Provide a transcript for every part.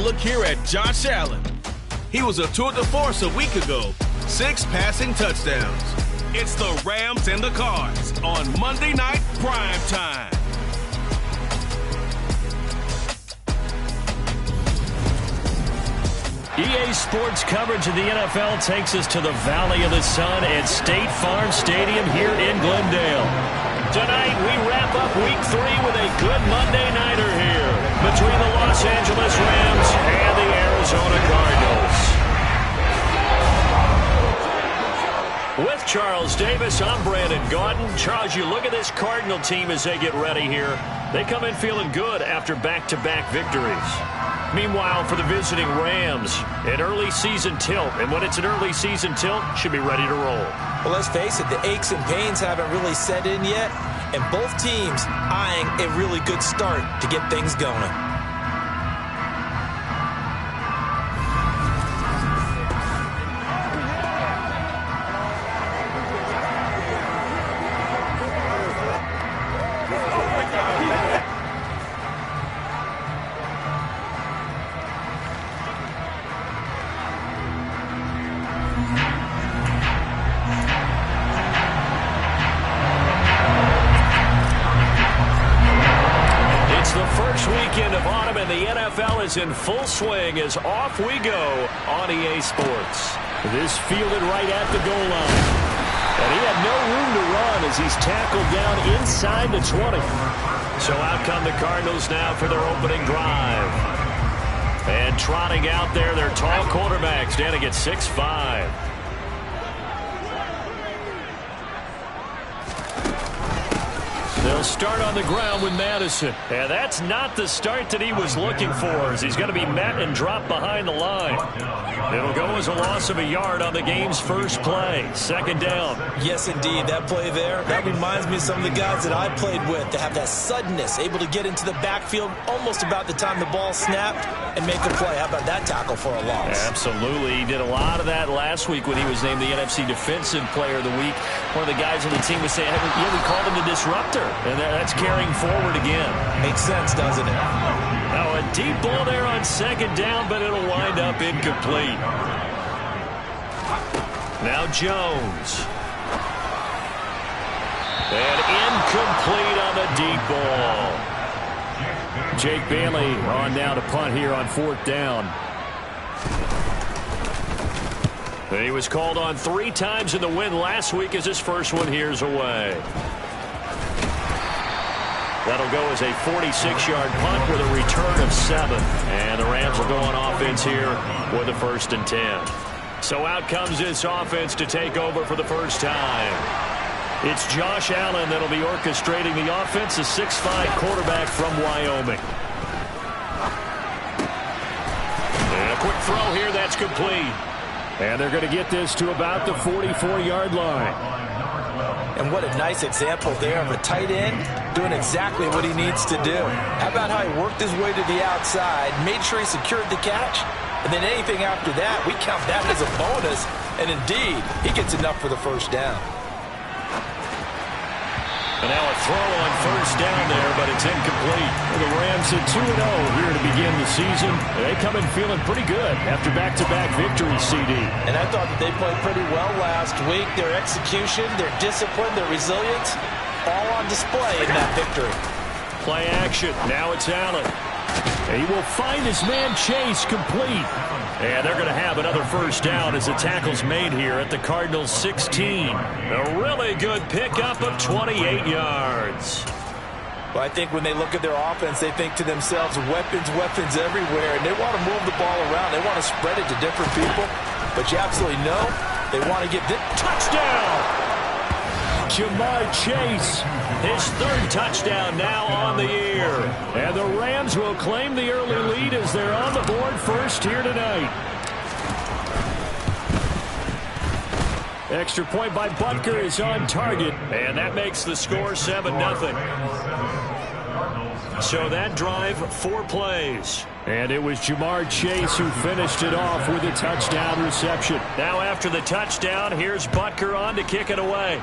look here at Josh Allen. He was a tour de force a week ago. 6 passing touchdowns. It's the Rams and the Cards on Monday Night Prime Time. EA Sports coverage of the NFL takes us to the Valley of the Sun at State Farm Stadium here in Glendale. Tonight, we wrap up Week 3 with a good Monday nighter here between the Los Angeles Rams and the Arizona Cardinals. With Charles Davis, I'm Brandon Gaudin. Charles, you look at this Cardinal team as they get ready here. They come in feeling good after back-to-back victories. Meanwhile, for the visiting Rams, an early season tilt. And when it's an early season tilt, should be ready to roll. Well, let's face it, the aches and pains haven't really set in yet. And both teams eyeing a really good start to get things going. Is in full swing as off we go on EA Sports. This fielded right at the goal line. And he had no room to run as he's tackled down inside the 20. So out come the Cardinals now for their opening drive. And trotting out there, their tall quarterback standing at 6'5". They'll start on the ground with Madison. And that's not the start that he was looking for, as he's going to be met and dropped behind the line. It'll go as a loss of a yard on the game's first play. Second down. Yes, indeed. That play there, that reminds me of some of the guys that I played with to have that suddenness, able to get into the backfield almost about the time the ball snapped and make a play. How about that tackle for a loss? Absolutely. He did a lot of that last week when he was named the NFC Defensive Player of the Week. One of the guys on the team was saying, yeah, we called him the disruptor. And that's carrying forward again. Makes sense, doesn't it? Now a deep ball there on second down, but it'll wind up incomplete. Now Jones. And incomplete on the deep ball. Jake Bailey on now to punt here on fourth down. He was called on 3 times in the win last week as his first one here's away. That'll go as a 46-yard punt with a return of 7. And the Rams will go on offense here with a 1st and 10. So out comes this offense to take over for the first time. It's Josh Allen that'll be orchestrating the offense, a 6'5" quarterback from Wyoming. And a quick throw here, that's complete. And they're going to get this to about the 44-yard line. And what a nice example there of a tight end doing exactly what he needs to do. How about how he worked his way to the outside, made sure he secured the catch, and then anything after that, we count that as a bonus. And indeed, he gets enough for the first down. And now a throw on first down there, but it's incomplete. The Rams at 2-0 here to begin the season. They come in feeling pretty good after back-to-back victories, CD. And I thought that they played pretty well last week. Their execution, their discipline, their resilience, all on display in that victory. Play action. Now it's Allen. And he will find his man Chase complete. And they're going to have another first down as the tackle's made here at the Cardinals' 16. A really good pickup of 28 yards. Well, I think when they look at their offense, they think to themselves, weapons, weapons everywhere. And they want to move the ball around. They want to spread it to different people. But you absolutely know they want to get this. Touchdown! Ja'Marr Chase, his 3rd touchdown now on the year. And the Rams will claim the early lead as they're on the board first here tonight. Extra point by Butker is on target, and that makes the score 7-0. So that drive, 4 plays. And it was Ja'Marr Chase who finished it off with a touchdown reception. Now after the touchdown, here's Butker on to kick it away.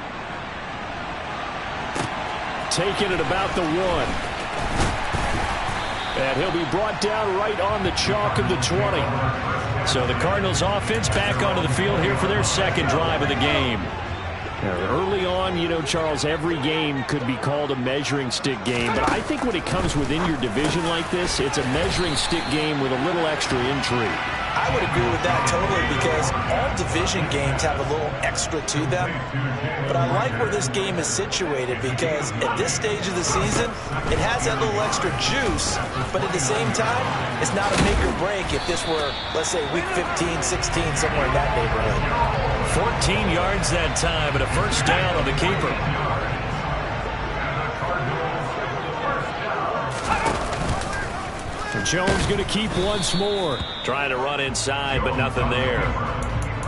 Taking it about the 1. And he'll be brought down right on the chalk of the 20. So the Cardinals offense back onto the field here for their second drive of the game. Early on, you know, Charles, every game could be called a measuring stick game. But I think when it comes within your division like this, it's a measuring stick game with a little extra intrigue. I would agree with that totally because all division games have a little extra to them. But I like where this game is situated because at this stage of the season, it has that little extra juice. But at the same time, it's not a make or break if this were, let's say, week 15, 16, somewhere in that neighborhood. 14 yards that time and a first down on the keeper. Jones going to keep once more. Trying to run inside, but nothing there.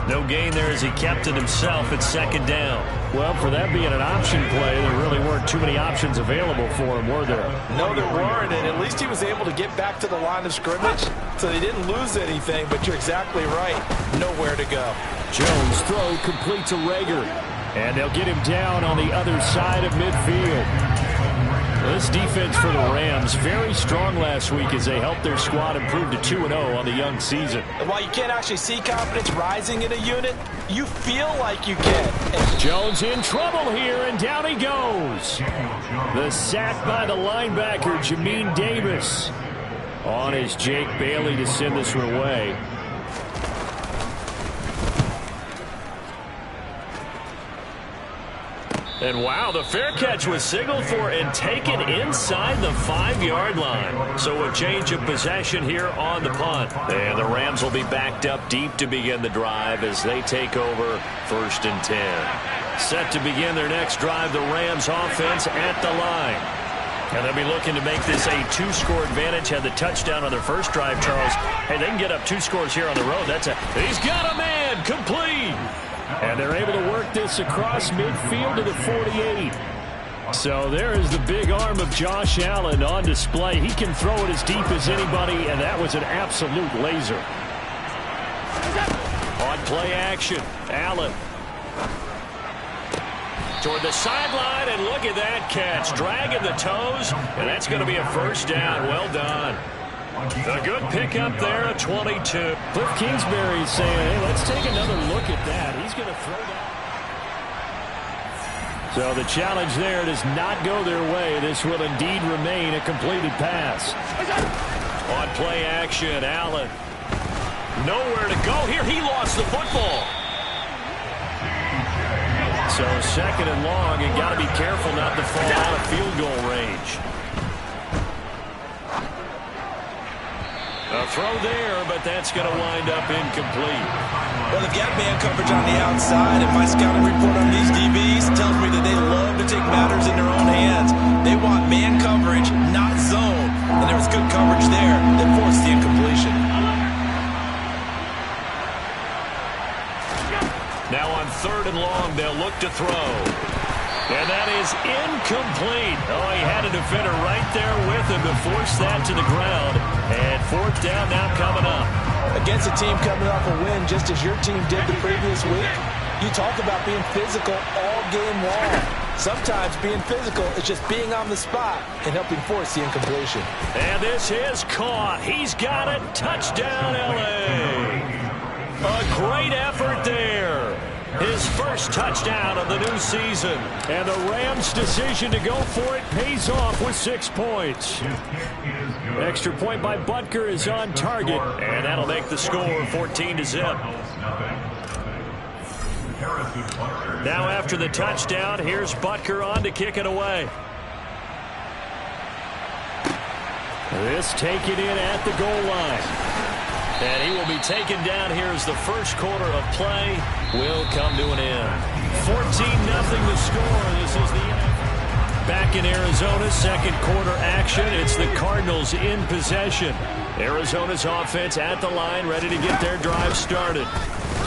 No gain there as he kept it himself at second down. Well, for that being an option play, there really weren't too many options available for him, were there? No, there weren't, and at least he was able to get back to the line of scrimmage, so they didn't lose anything, but you're exactly right. Nowhere to go. Jones' throw complete to Reagor, and they'll get him down on the other side of midfield. This defense for the Rams, very strong last week as they helped their squad improve to 2-0 on the young season. And while you can't actually see confidence rising in a unit, you feel like you can. Jones in trouble here, and down he goes. The sack by the linebacker, Jamin Davis. On is Jake Bailey to send this one away. And wow, the fair catch was signaled for and taken inside the 5-yard line. So a change of possession here on the punt. And the Rams will be backed up deep to begin the drive as they take over 1st and 10. Set to begin their next drive, the Rams offense at the line. And they'll be looking to make this a 2-score advantage. Had the touchdown on their first drive, Charles. Hey, they can get up 2 scores here on the road. He's got a man, complete. And they're able to work this across midfield to the 48. So there is the big arm of Josh Allen on display. He can throw it as deep as anybody, and that was an absolute laser. On play action, Allen. Toward the sideline, and look at that catch. Dragging the toes, and that's going to be a first down. Well done. A good pickup there at 22. Cliff Kingsbury saying, hey, let's take another look at that. He's going to throw that. So the challenge there does not go their way. This will indeed remain a completed pass. On play action, Allen. Nowhere to go here. He lost the football. So 2nd and long, and got to be careful not to fall out of field goal range. A throw there, but that's going to wind up incomplete. Well, they've got man coverage on the outside, and my scouting report on these DBs tells me that they love to take matters in their own hands. They want man coverage, not zone. And there was good coverage there that forced the incompletion. Now on 3rd and long, they'll look to throw. And that is incomplete. Oh, he had a defender right there with him to force that to the ground. And 4th down now coming up. Against a team coming off a win just as your team did the previous week, you talk about being physical all game long. Sometimes being physical is just being on the spot and helping force the incompletion. And this is caught. He's got it. Touchdown, L.A. A great effort there. His first touchdown of the new season. And the Rams' decision to go for it pays off with 6 points. Extra point by Butker is on target. And that'll make the score 14-0. Now after the touchdown, here's Butker on to kick it away. This taken in at the goal line. And he will be taken down here as the first quarter of play will come to an end. 14-0 the score. This is the back in Arizona, second quarter action. It's the Cardinals in possession. Arizona's offense at the line, ready to get their drive started.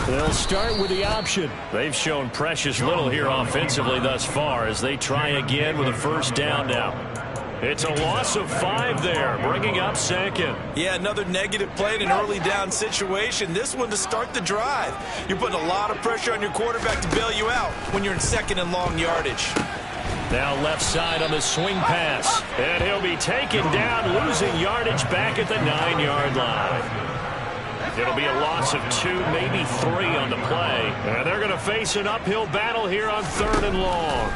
They'll start with the option. They've shown precious little here offensively thus far as they try again with a first down now. It's a loss of 5 there, bringing up 2nd. Yeah, another negative play in an early down situation. This one to start the drive. You're putting a lot of pressure on your quarterback to bail you out when you're in 2nd and long yardage. Now left side on the swing pass. And he'll be taken down, losing yardage back at the 9-yard line. It'll be a loss of 2, maybe 3 on the play. And they're going to face an uphill battle here on 3rd and long.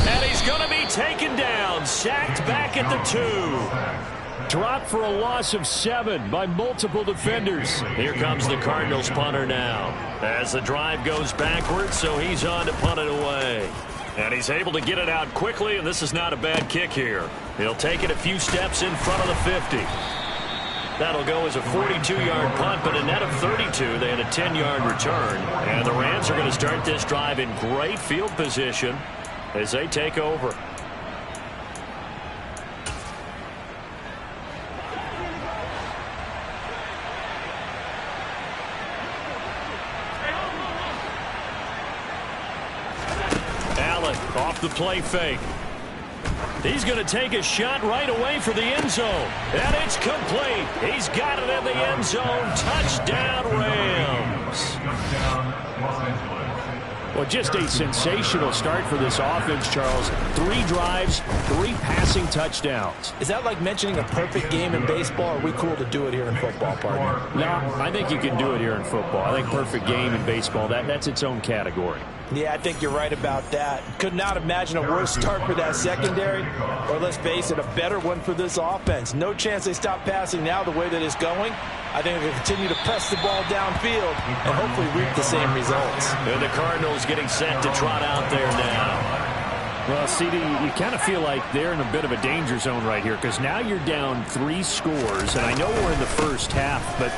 And he's going to be taken down, sacked back at the 2. Dropped for a loss of 7 by multiple defenders. Here comes the Cardinals punter now. As the drive goes backwards, so he's on to punt it away. And he's able to get it out quickly, and this is not a bad kick here. He'll take it a few steps in front of the 50. That'll go as a 42-yard punt, but a net of 32. They had a 10-yard return. And the Rams are going to start this drive in great field position as they take over. Allen off the play fake. He's going to take a shot right away for the end zone. And it's complete. He's got it in the end zone. Touchdown, Rams. Well, just a sensational start for this offense, Charles. 3 drives, 3 passing touchdowns. Is that like mentioning a perfect game in baseball? Or are we cool to do it here in football, partner? No, I think you can do it here in football. I think perfect game in baseball, that's its own category. Yeah, I think you're right about that. Could not imagine a worse start for that secondary, or let's face it, a better one for this offense. No chance they stop passing now the way that it's going. I think they'll continue to press the ball downfield and hopefully reap the same results. And the Cardinals getting set to trot out there now. Well, CD, you kind of feel like they're in a bit of a danger zone right here because now you're down 3 scores, and I know we're in the first half, but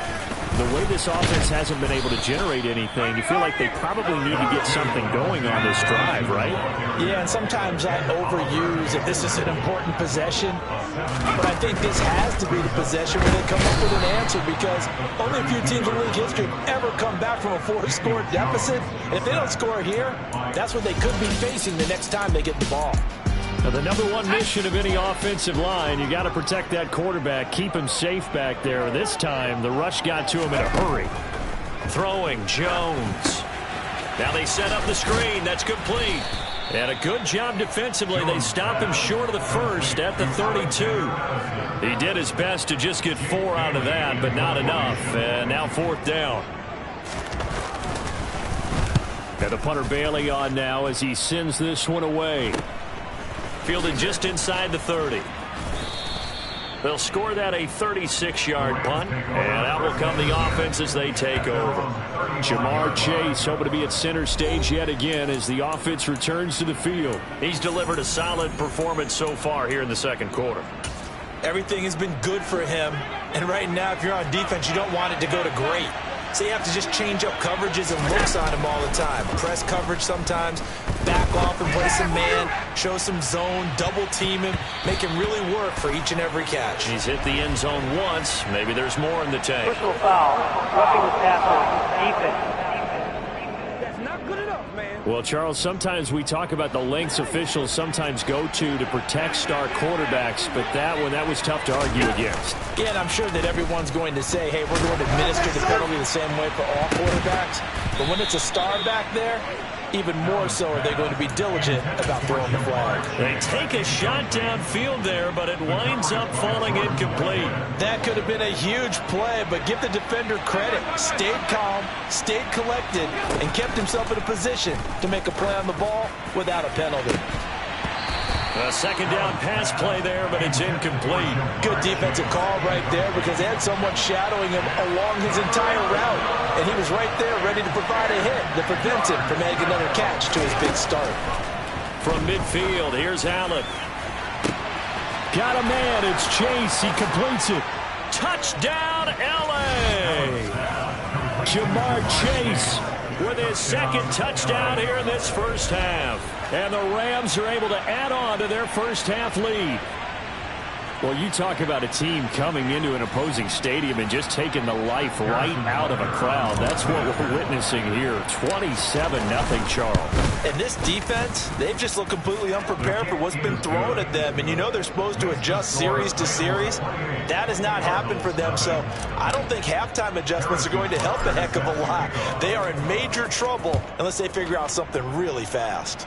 the way this offense hasn't been able to generate anything, you feel like they probably need to get something going on this drive, right? Yeah, and sometimes I overuse if this is an important possession, but I think this has to be the possession where they come up with an answer because only a few teams in league history have ever come back from a 4-score deficit. And if they don't score here, that's what they could be facing the next time they get the ball. Now, the #1 mission of any offensive line, you got to protect that quarterback, keep him safe back there. This time, the rush got to him in a hurry. Throwing, Jones. Now they set up the screen. That's complete. And a good job defensively. They stop him short of the first at the 32. He did his best to just get 4 out of that, but not enough. And now 4th down. And the punter Bailey on now as he sends this one away. Fielded just inside the 30. They'll score that a 36-yard punt, and out will come the offense as they take over. Jamar Chase hoping to be at center stage yet again as the offense returns to the field. He's delivered a solid performance so far here in the second quarter. Everything has been good for him, and right now, if you're on defense, you don't want it to go to great. So you have to just change up coverages and looks on him all the time. Press coverage sometimes, back off and play some man, show some zone, double team him, make him really work for each and every catch. He's hit the end zone once. Maybe there's more in the tank. Personal foul, roughing the passer, defense. That's not good enough, man. Well, Charles, sometimes we talk about the lengths officials sometimes go to protect star quarterbacks, but that was tough to argue against. Again, I'm sure that everyone's going to say, hey, we're going to administer the penalty the same way for all quarterbacks. But when it's a star back there, even more so are they going to be diligent about throwing the flag. They take a shot downfield there, but it winds up falling incomplete. That could have been a huge play, but give the defender credit. Stayed calm, stayed collected, and kept himself in a position to make a play on the ball without a penalty. A second down pass play there, but it's incomplete. Good defensive call right there because they had someone shadowing him along his entire route, and he was right there ready to provide a hit that prevents him from making another catch to his big start. From midfield, here's Allen. Got a man, it's Chase, he completes it. Touchdown, L.A. Jamar Chase with his second touchdown here in this first half. And the Rams are able to add on to their first half lead. Well, you talk about a team coming into an opposing stadium and just taking the life right out of a crowd. That's what we're witnessing here. 27-0 Charles. And this defense, they've just looked completely unprepared for what's been thrown at them. And you know they're supposed to adjust series to series. That has not happened for them. So I don't think halftime adjustments are going to help a heck of a lot. They are in major trouble unless they figure out something really fast.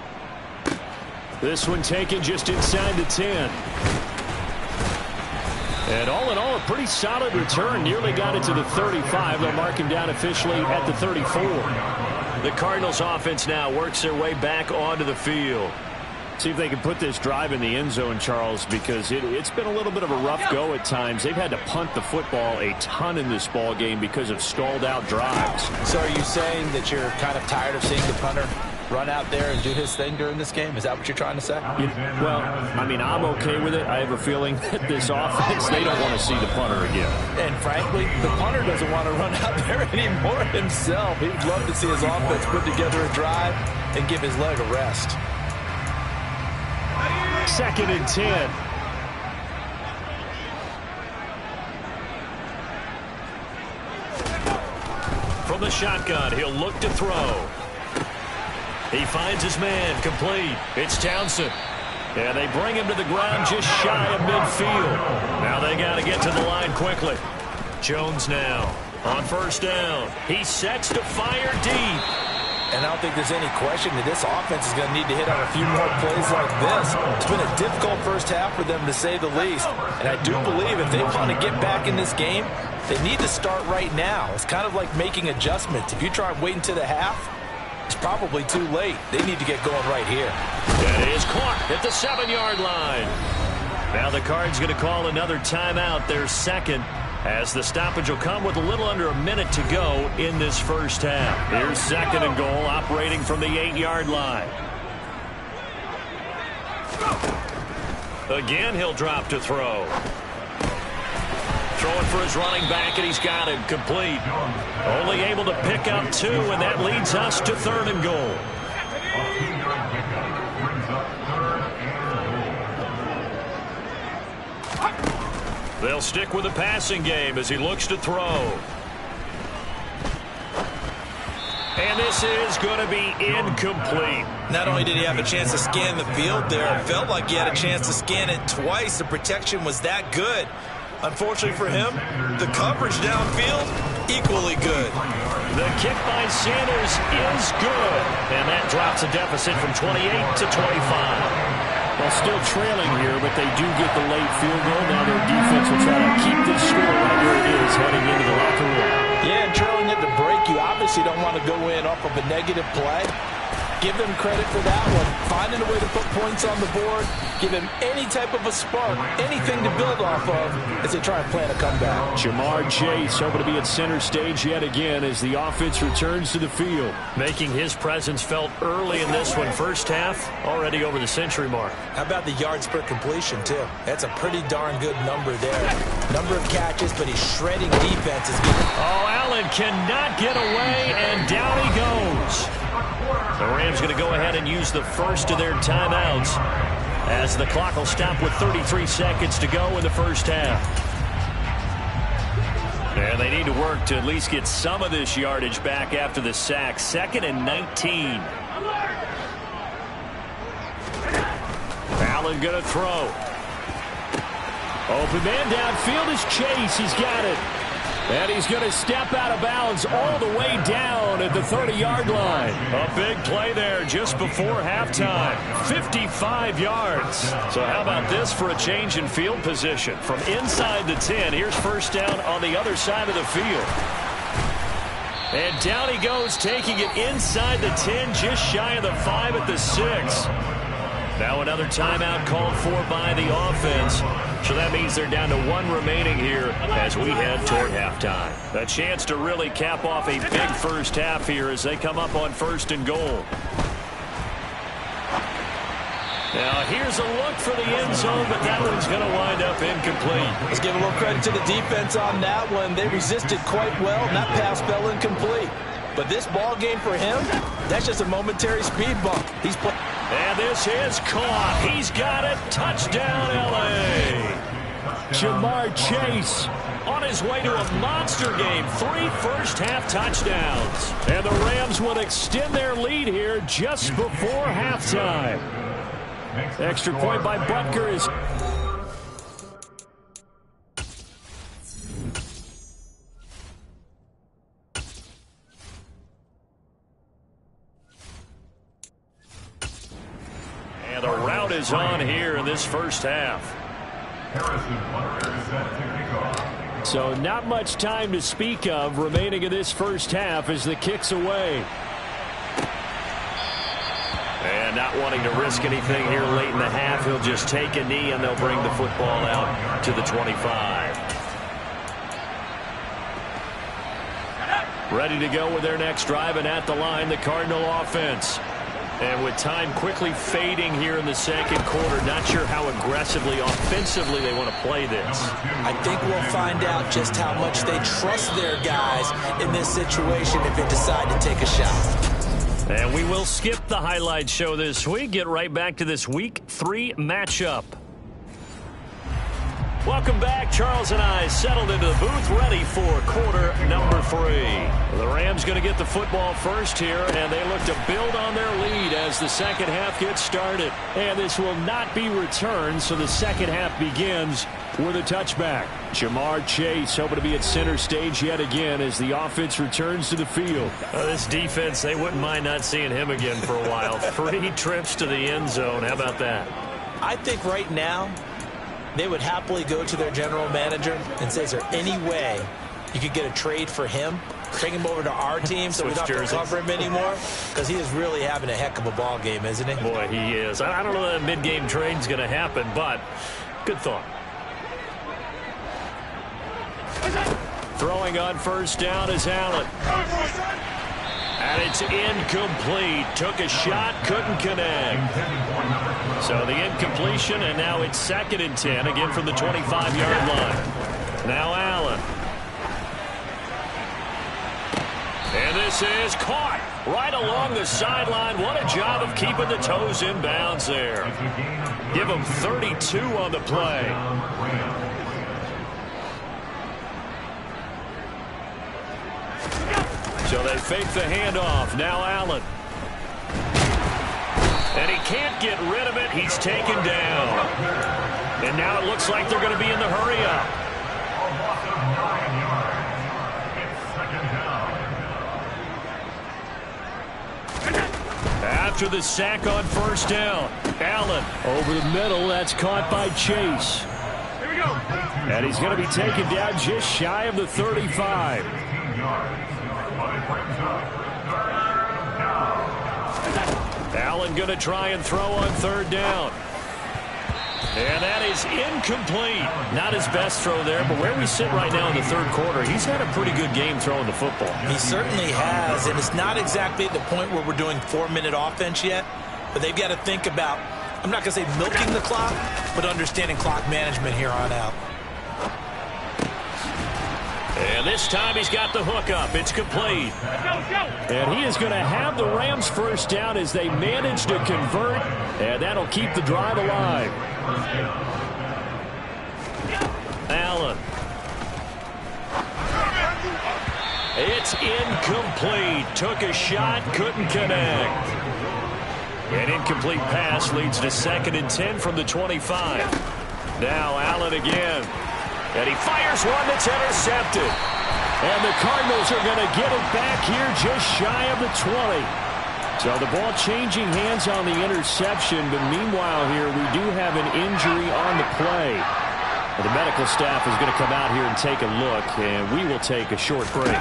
This one taken just inside the 10. And all in all, a pretty solid return. Nearly got it to the 35. They'll mark him down officially at the 34. The Cardinals offense now works their way back onto the field. See if they can put this drive in the end zone, Charles, because it's been a little bit of a rough go at times. They've had to punt the football a ton in this ball game because of stalled out drives. So are you saying that you're kind of tired of seeing the punter run out there and do his thing during this game? Is that what you're trying to say? Well, I mean, I'm okay with it. I have a feeling that this offense, they don't want to see the punter again. And frankly, the punter doesn't want to run out there anymore himself. He'd love to see his offense put together a drive and give his leg a rest. 2nd and 10. From the shotgun, he'll look to throw. He finds his man, complete. It's Townsend. And they bring him to the ground just shy of midfield. Now they got to get to the line quickly. Jones now on 1st down. He sets to fire deep. And I don't think there's any question that this offense is going to need to hit on a few more plays like this. It's been a difficult first half for them, to say the least. And I do believe if they want to get back in this game, they need to start right now. It's kind of like making adjustments. If you try and wait until the half, it's probably too late. They need to get going right here. That is caught at the 7-yard line. Now the Cards going to call another timeout, their second, as the stoppage will come with a little under a minute to go in this first half. Here's 2nd and goal, operating from the 8-yard line. Again, he'll drop to throw. Throwing for his running back, and he's got it complete. Only able to pick up 2, and that leads us to 3rd and goal. They'll stick with the passing game as he looks to throw. And this is going to be incomplete. Not only did he have a chance to scan the field there, it felt like he had a chance to scan it twice. The protection was that good. Unfortunately for him, the coverage downfield, equally good. The kick by Sanders is good. And that drops a deficit from 28 to 25. Well, still trailing here, but they do get the late field goal. Now their defense will try to keep this score right where it is heading into the locker room. Yeah, and trailing at the break, you obviously don't want to go in off of a negative play. Give them credit for that one. Finding a way to put points on the board. Give them any type of a spark, anything to build off of as they try and plan a comeback. Jamar Chase hoping to be at center stage yet again as the offense returns to the field. Making his presence felt early in this one. First half, already over the century mark. How about the yards per completion, too? That's a pretty darn good number there. Number of catches, but he's shredding defenses. Oh, Allen cannot get away, and down he goes. The Rams going to go ahead and use the first of their timeouts as the clock will stop with 33 seconds to go in the first half. And they need to work to at least get some of this yardage back after the sack. 2nd and 19. Allen going to throw. Open man downfield is Chase. He's got it. And he's going to step out of bounds all the way down at the 30-yard line. A big play there just before halftime. 55 yards. So how about this for a change in field position? From inside the 10, here's 1st down on the other side of the field. And down he goes, taking it inside the 10, just shy of the 5 at the 6. Now another timeout called for by the offense. So that means they're down to 1 remaining here as we head toward halftime. A chance to really cap off a big first half here as they come up on 1st and goal. Now here's a look for the end zone, but that one's going to wind up incomplete. Let's give a little credit to the defense on that one. They resisted quite well, and that pass fell incomplete. But this ball game for him, that's just a momentary speed bump. He's playing. And this is caught. He's got it. Touchdown, L.A. Jamar Chase on his way to a monster game. 3 first-half touchdowns. And the Rams will extend their lead here just before halftime. Extra point by Butker is... is on here in this first half. So not much time to speak of remaining in this first half as the kick's away. And not wanting to risk anything here late in the half, he'll just take a knee and they'll bring the football out to the 25. Ready to go with their next drive, and at the line, the Cardinal offense. And with time quickly fading here in the second quarter, not sure how aggressively, offensively they want to play this. I think we'll find out just how much they trust their guys in this situation if they decide to take a shot. And we will skip the highlight show this week. Get right back to this Week 3 matchup. Welcome back. Charles and I settled into the booth, ready for quarter number 3. The Rams going to get the football first here, and they look to build on their lead as the second half gets started. And this will not be returned, so the second half begins with a touchback. Jamar Chase hoping to be at center stage yet again as the offense returns to the field. This defense, they wouldn't mind not seeing him again for a while. 3 trips to the end zone. How about that? I think right now, they would happily go to their general manager and say, is there any way you could get a trade for him? Bring him over to our team so we don't have to cover him anymore? Because he is really having a heck of a ball game, isn't he? Boy, he is. I don't know that a mid-game trade's going to happen, but good thought. Throwing on first down is Allen. And it's incomplete. Took a shot, couldn't connect. So the incompletion, and now it's 2nd and 10, again from the 25-yard line. Now Allen. And this is caught right along the sideline. What a job of keeping the toes in bounds there. Give him 32 on the play. So they fake the handoff. Now Allen. And he can't get rid of it. He's taken down. And now it looks like they're going to be in the hurry-up. After the sack on first down, Allen over the middle. That's caught by Chase. Here we go. And he's going to be taken down just shy of the 35. Allen going to try and throw on 3rd down. And that is incomplete. Not his best throw there, but where we sit right now in the 3rd quarter, he's had a pretty good game throwing the football. He certainly has, and it's not exactly at the point where we're doing 4-minute offense yet, but they've got to think about, I'm not going to say milking the clock, but understanding clock management here on out. And this time he's got the hook up. It's complete. And he is going to have the Rams first down as they manage to convert. And that'll keep the drive alive. Allen. It's incomplete. Took a shot, couldn't connect. An incomplete pass leads to 2nd and 10 from the 25. Now Allen again. And he fires one that's intercepted. And the Cardinals are going to get it back here just shy of the 20. So the ball changing hands on the interception. But meanwhile here, we do have an injury on the play. The medical staff is going to come out here and take a look. And we will take a short break.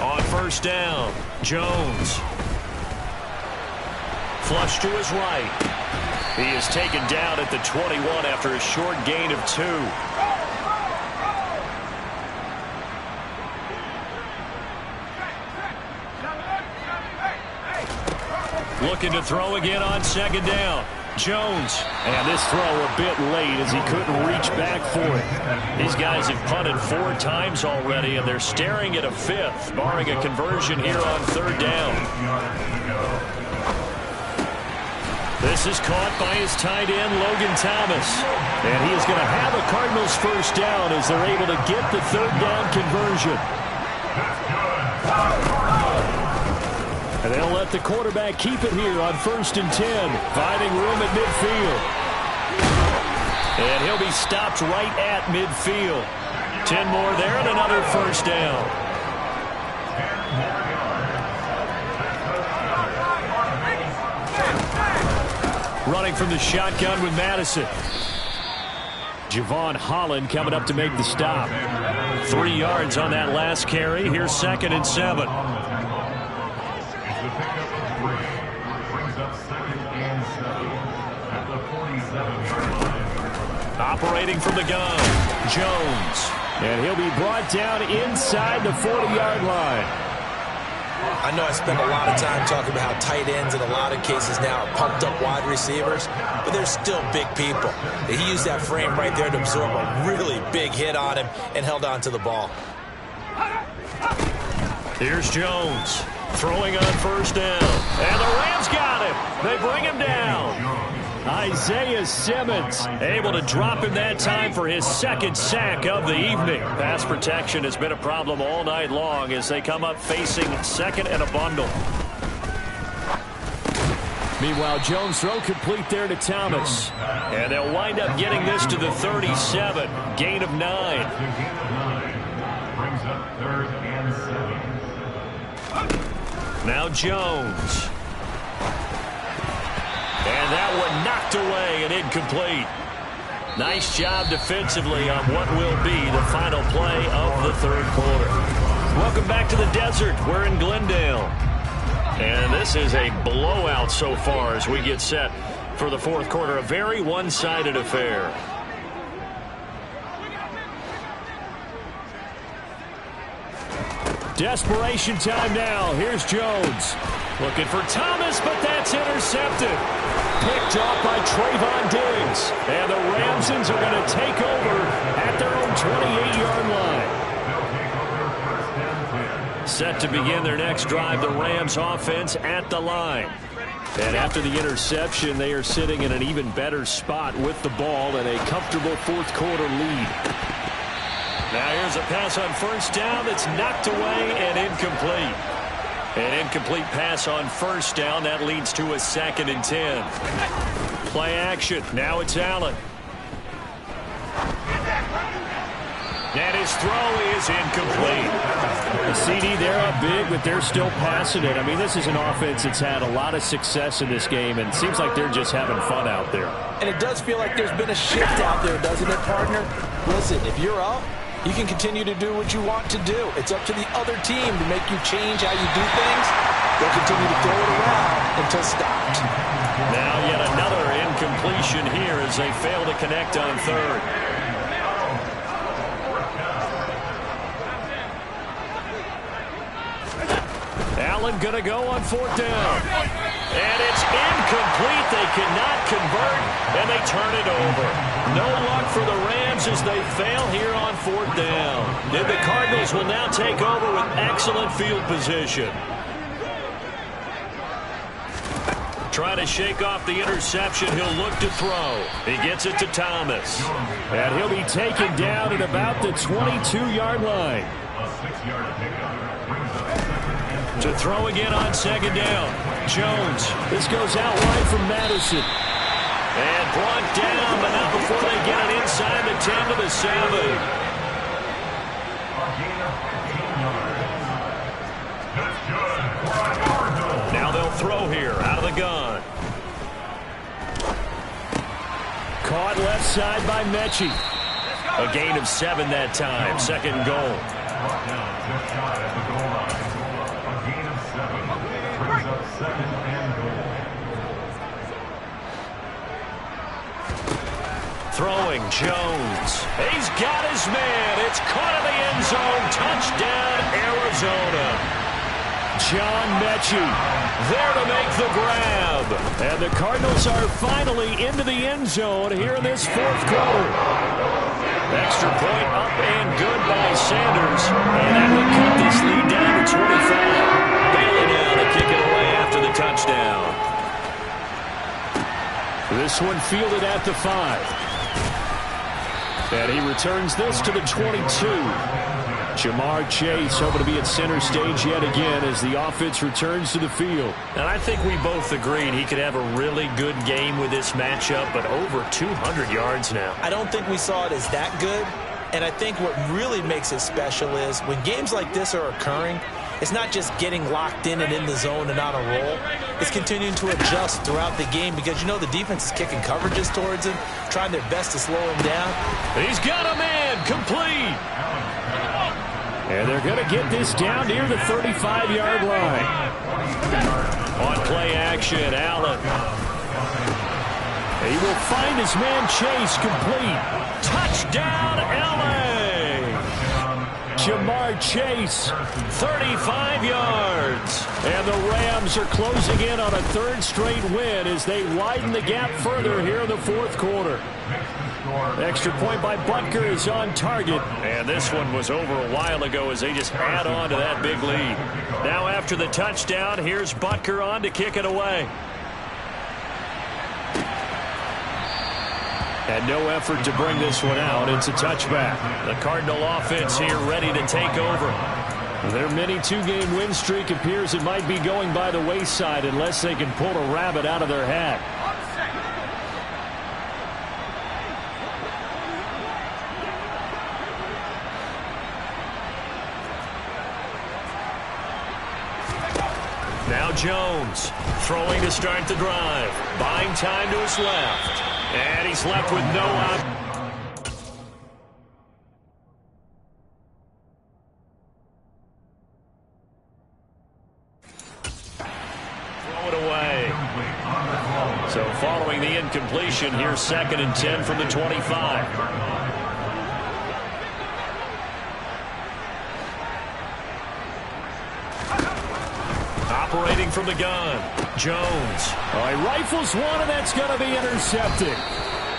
On first down, Jones. Flush to his right. He is taken down at the 21 after a short gain of 2. Looking to throw again on 2nd down. Jones. And this throw a bit late as he couldn't reach back for it. These guys have punted 4 times already, and they're staring at a 5th, barring a conversion here on 3rd down. This is caught by his tight end, Logan Thomas. And he is going to have a Cardinals first down as they're able to get the 3rd down conversion. And they'll let the quarterback keep it here on 1st and 10, finding room at midfield. And he'll be stopped right at midfield. 10 more there and another first down. Running from the shotgun with Madison. Javon Holland coming up to make the stop. 3 yards on that last carry. Here's 2nd and 7. Operating from the gun, Jones. And he'll be brought down inside the 40-yard line. I know I spend a lot of time talking about how tight ends in a lot of cases now are pumped up wide receivers, but they're still big people. He used that frame right there to absorb a really big hit on him and held on to the ball. Here's Jones throwing on 1st down. And the Rams got him. They bring him down. Isaiah Simmons able to drop him that time for his 2nd sack of the evening. Pass protection has been a problem all night long as they come up facing 2nd and a bundle. Meanwhile, Jones throw complete there to Thomas. And they'll wind up getting this to the 37. Gain of 9. Brings up 3rd and 7. Now Jones. And that one knocked away and incomplete. Nice job defensively on what will be the final play of the 3rd quarter. Welcome back to the desert. We're in Glendale. And this is a blowout so far as we get set for the 4th quarter. A very one-sided affair. Desperation time now. Here's Jones. Looking for Thomas, but that's intercepted. Picked off by Trayvon Diggs. And the Ramsons are going to take over at their own 28-yard line. Set to begin their next drive, the Rams offense at the line. And after the interception, they are sitting in an even better spot with the ball and a comfortable 4th quarter lead. Now here's a pass on 1st down that's knocked away and incomplete. An incomplete pass on 1st down. That leads to a 2nd and 10. Play action. Now it's Allen. And his throw is incomplete. The CD, they're up big, but they're still passing it. I mean, this is an offense that's had a lot of success in this game, and it seems like they're just having fun out there. And it does feel like there's been a shift out there, doesn't it, partner? Listen, if you're up, you can continue to do what you want to do. It's up to the other team to make you change how you do things. They'll continue to throw it around until stopped. Now yet another incompletion here as they fail to connect on 3rd. Allen going to go on 4th down. And it's incomplete. They cannot convert, and they turn it over. No luck for the Rams as they fail here on 4th down. And the Cardinals will now take over with excellent field position. Trying to shake off the interception. He'll look to throw. He gets it to Thomas. And he'll be taken down at about the 22-yard line. To throw again on 2nd down. Jones. This goes out wide from Madison. And brought down, but not before they get it inside the 10 to the 7. Now they'll throw here out of the gun. Caught left side by Mechie. A gain of 7 that time. 2nd and goal. Throwing Jones. He's got his man. It's caught in the end zone. Touchdown, Arizona. John Mechie there to make the grab. And the Cardinals are finally into the end zone here in this 4th quarter. Extra point up and good by Sanders. And that will cut this lead down to 25. Bailey now to kick it away after the touchdown. This one fielded at the 5. And he returns this to the 22. Jamar Chase hoping to be at center stage yet again as the offense returns to the field. And I think we both agreed he could have a really good game with this matchup, but over 200 yards now. I don't think we saw it as that good. And I think what really makes it special is when games like this are occurring, It's not just getting locked in and in the zone and on a roll. It's continuing to adjust throughout the game because you know the defense is kicking coverages towards him, trying their best to slow him down. He's got a man complete. And they're going to get this down near the 35-yard line. On play action, Allen. He will find his man Chase complete. Touchdown, LA! Jamar Chase, 35 yards. And the Rams are closing in on a third straight win as they widen the gap further here in the fourth quarter. Extra point by Butker is on target. And this one was over a while ago as they just add on to that big lead. Now after the touchdown, here's Butker on to kick it away. And no effort to bring this one out. It's a touchback. The Cardinal offense here ready to take over. Their mini two-game win streak appears it might be going by the wayside unless they can pull a rabbit out of their hat. Now Jones throwing to start the drive. Buying time to his left. And he's left with no out. Throw it away. So following the incompletion, here's 2nd and 10 from the 25. Operating from the gun, Jones. He rifles one, and that's going to be intercepted.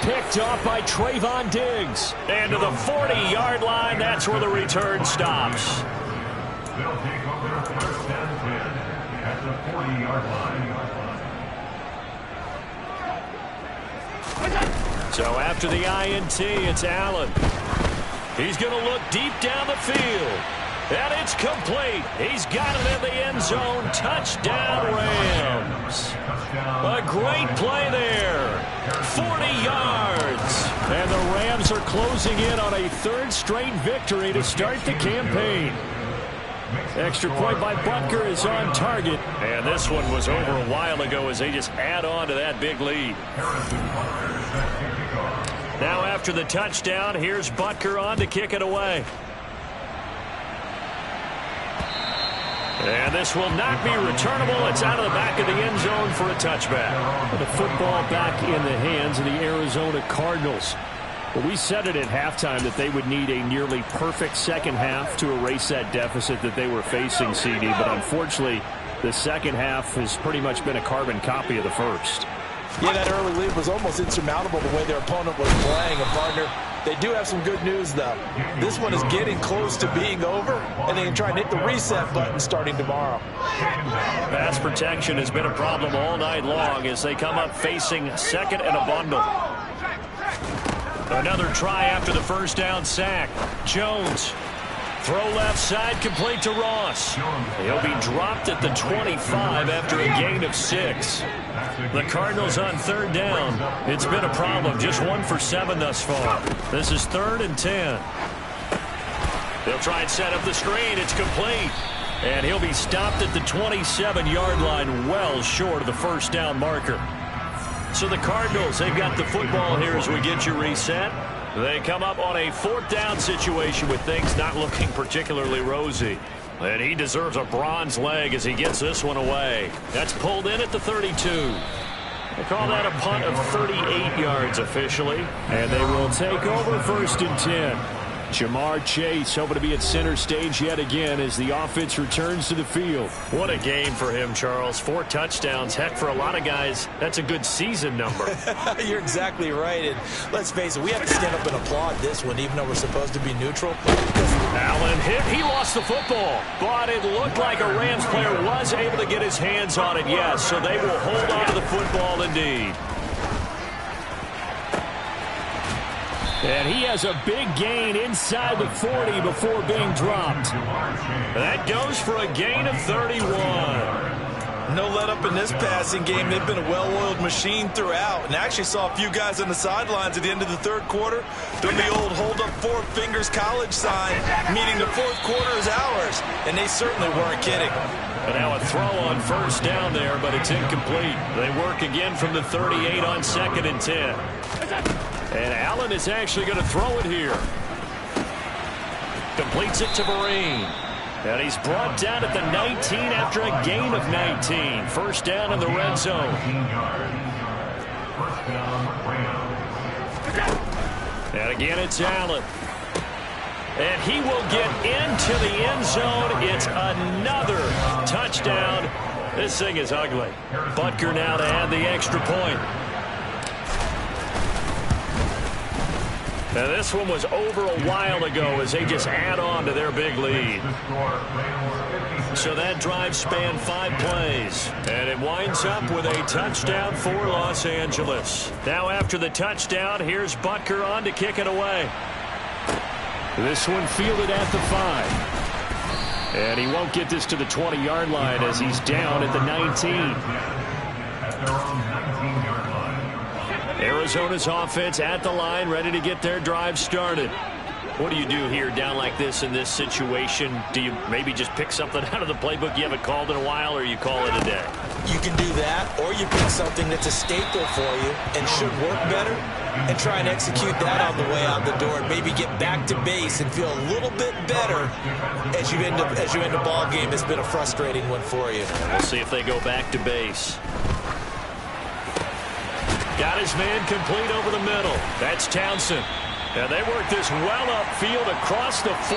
Picked off by Trayvon Diggs. And to the 40-yard line, that's where the return stops. They'll take over first and 10 at the 40-yard line. So after the INT, it's Allen. He's going to look deep down the field. And it's complete. He's got it in the end zone. Touchdown, Rams. A great play there. 40 yards. And the Rams are closing in on a third straight victory to start the campaign. Extra point by Butker is on target. And this one was over a while ago as they just add on to that big lead. Now after the touchdown, here's Butker on to kick it away. And this will not be returnable. It's out of the back of the end zone for a touchback. The football back in the hands of the Arizona Cardinals. Well, we said it at halftime that they would need a nearly perfect second half to erase that deficit that they were facing, CD. But unfortunately, the second half has pretty much been a carbon copy of the first. Yeah, that early lead was almost insurmountable the way their opponent was playing. And, partner, they do have some good news, though. This one is getting close to being over, and they can try and hit the reset button starting tomorrow. Pass protection has been a problem all night long as they come up facing 2nd and a bundle. Another try after the first down sack. Jones. Throw left side, complete to Ross. He'll be dropped at the 25 after a gain of 6. The Cardinals on 3rd down. It's been a problem. Just 1 for 7 thus far. This is 3rd and 10. They'll try and set up the screen. It's complete. And he'll be stopped at the 27-yard line, well short of the first down marker. So the Cardinals, they've got the football here as we get you reset. They come up on a 4th down situation with things not looking particularly rosy. And he deserves a bronze leg as he gets this one away. That's pulled in at the 32. They call that a punt of 38 yards officially. And they will take over 1st and 10. Jamar Chase hoping to be at center stage yet again as the offense returns to the field. What a game for him, Charles. 4 touchdowns. Heck, for a lot of guys, that's a good season number. You're exactly right. And let's face it, we have to stand up and applaud this one, even though we're supposed to be neutral. Allen hit. He lost the football. But it looked like a Rams player was able to get his hands on it, yes. So they will hold on to the football indeed. And he has a big gain inside the 40 before being dropped. That goes for a gain of 31. No let up in this passing game. They've been a well-oiled machine throughout. And I actually saw a few guys on the sidelines at the end of the third quarter doing the old hold up four fingers college sign, meaning the fourth quarter is ours. And they certainly weren't kidding. And now a throw on first down there, but it's incomplete. They work again from the 38 on 2nd and 10. And Allen is actually going to throw it here. Completes it to Vereen. And he's brought down at the 19 after a gain of 19. First down in the red zone. First down, Rams. And again, it's Allen. And he will get into the end zone. It's another touchdown. This thing is ugly. Butker now to add the extra point. Now this one was over a while ago as they just add on to their big lead. So that drive spanned 5 plays. And it winds up with a touchdown for Los Angeles. Now after the touchdown, here's Butker on to kick it away. This one fielded at the 5. And he won't get this to the 20-yard line as he's down at the 19. At their own 19-yard line. Arizona's offense at the line, ready to get their drive started. What do you do here down like this in this situation? Do you maybe just pick something out of the playbook you haven't called in a while, or you call it a day? You can do that, or you pick something that's a staple for you and should work better and try and execute that on the way out the door and maybe get back to base and feel a little bit better as you end a ball game that's been a frustrating one for you. We'll see if they go back to base. Got his man complete over the middle. That's Townsend. And they work this well upfield across the 45.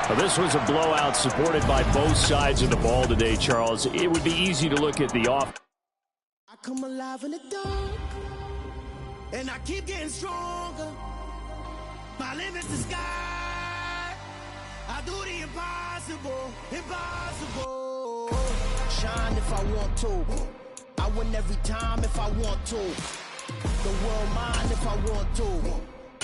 Well, this was a blowout supported by both sides of the ball today, Charles. It would be easy to look at the off. I come alive in the dark, and I keep getting stronger. My limit's the sky. I do the impossible, impossible. Shine if I want to. I win every time if I want to. The world mine if I want to.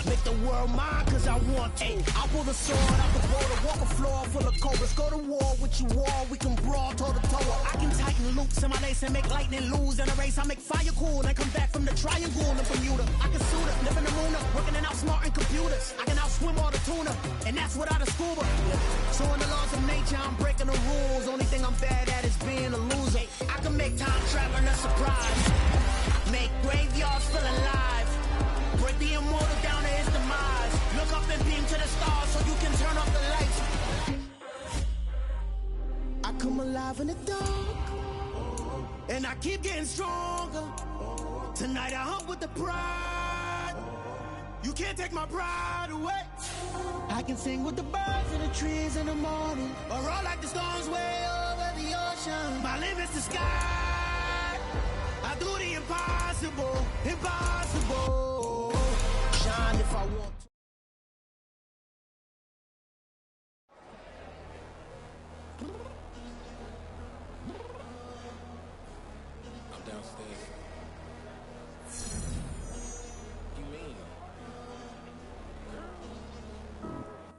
Make the world mine cause I want to. I pull the sword out the border, walk a floor full of cobras. Go to war with you all, we can brawl toe to toe. I can tighten loops in my lace and make lightning lose in a race. I make fire cool and come back from the triangle in Bermuda. I can suit it, live in the moon, working and outsmarting computers. I can outswim all the tuna, and that's without a scuba. So in the laws of nature, I'm breaking the rules. Only thing I'm bad at is being a loser. I can make time traveling a surprise. Make graveyards feel alive. Break the immortal down to his demise. Look up and beam to the stars so you can turn off the lights. I come alive in the dark, and I keep getting stronger. Tonight I hunt with the pride. You can't take my pride away. I can sing with the birds and the trees in the morning, or roll like the storms way over the ocean. My limit's the sky. I do the impossible, impossible. Shine if I want to. I'm downstairs. You mean?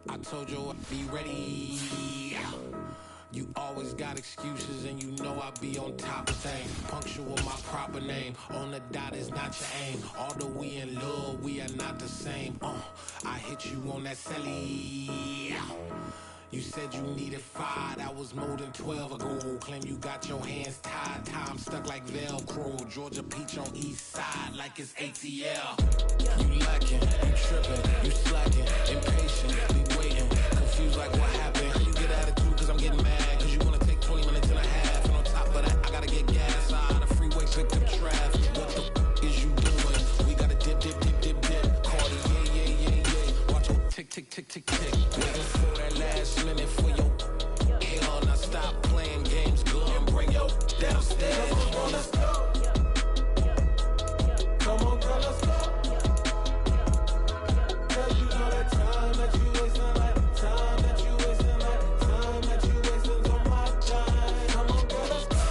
I told you I'd be ready. You always got excuses and you know I be on top of things. Punctual my proper name. On the dot is not your aim. Although we in love, we are not the same. I hit you on that celly. You said you needed 5, that was more than 12 ago. Claim you got your hands tied, time stuck like Velcro. Georgia Peach on east side like it's ATL. You lacking, you tripping, you slacking, impatient, be waiting, confused like what happened. You get attitude cause I'm getting mad, cause you wanna take 20 minutes and a half. And on top of that, I gotta get gas out of the freeway, pick up traffic. What the is you doing? We gotta dip, dip, dip, dip, dip. Cardi, yeah. Watch your tick, tick, tick, tick, tick. Waiting for that last minute for your hell. Now stop playing games, good and bring your downstairs. Come on, let's go. Come on, girl, let's go. Cause you know that time that you wasting, like time that you wasting, like time that you wasting on my time. Come on, girl, let's go.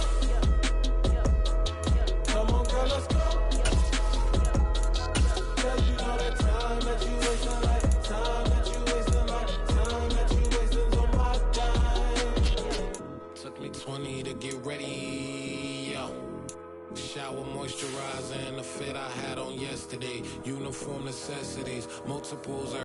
Come on, girl, let's go. Cause you know that time that you wasting, like time that you wasting, like time that you wasting on my time. moisturizer and the fit I had on yesterday. Uniform necessities, multiples.